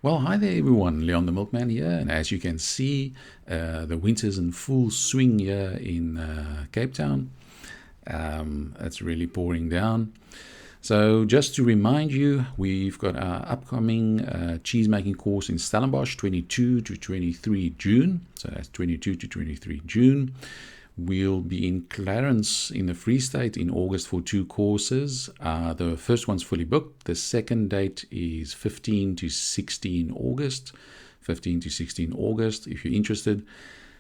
Well, hi there everyone, Leon the Milkman here, and as you can see, the winter's in full swing here in Cape Town. It's really pouring down. So just to remind you, we've got our upcoming cheese making course in Stellenbosch, 22 to 23 June. So that's 22 to 23 June. We'll be in Clarens in the Free State in August for 2 courses. The first one's fully booked. The second date is 15 to 16 August. 15 to 16 August. If you're interested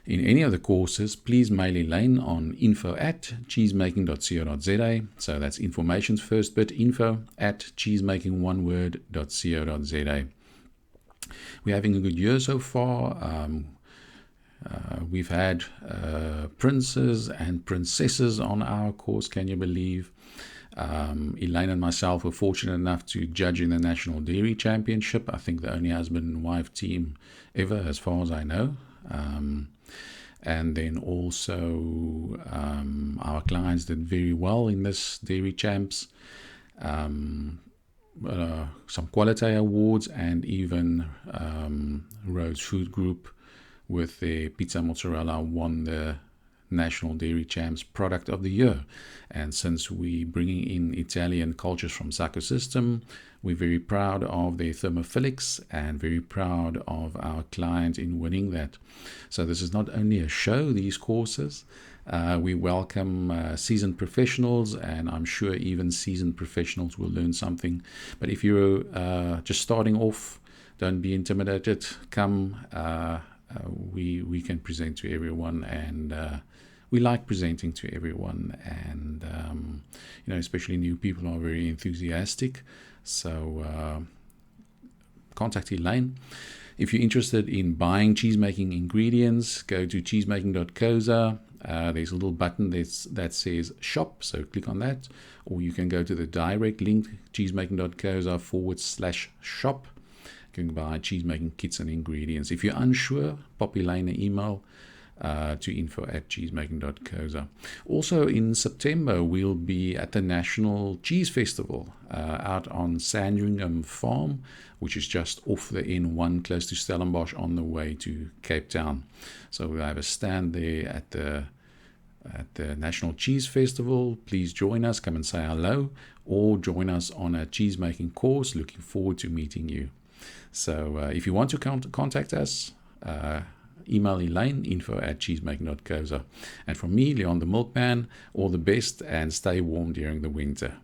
in any of the courses, please mail Elaine on info@cheesemaking.co.za. So that's information's first bit, info@cheesemakingoneword.co.za. We're having a good year so far. We've had princes and princesses on our course, can you believe? Elaine and myself were fortunate enough to judge in the National Dairy Championship. I think the only husband and wife team ever, as far as I know. And then also our clients did very well in this Dairy Champs. Some quality awards, and even Rose Food Group with the pizza mozzarella won the National Dairy Champs Product of the Year. And since we're bringing in Italian cultures from Sacco System, we're very proud of their thermophilics and very proud of our client in winning that. So this is not only a show, these courses. We welcome seasoned professionals, and I'm sure even seasoned professionals will learn something. But if you're just starting off, don't be intimidated. Come. We can present to everyone, and we like presenting to everyone, and especially new people are very enthusiastic. So contact Elaine. If you're interested in buying cheesemaking ingredients, go to cheesemaking.co.za. There's a little button that says shop, so click on that, or you can go to the direct link, cheesemaking.co.za/shop. You can buy cheese making kits and ingredients. If you're unsure, pop Elaine an email to info@cheesemaking.co.za. Also in September, we'll be at the National Cheese Festival out on Sandringham Farm, which is just off the N1 close to Stellenbosch on the way to Cape Town. So we'll have a stand there at the National Cheese Festival. Please join us, come and say hello, or join us on a cheese making course. Looking forward to meeting you. So if you want to contact us, email Elaine, info@cheesemaking.co.za. And from me, Leon the Milkman, all the best and stay warm during the winter.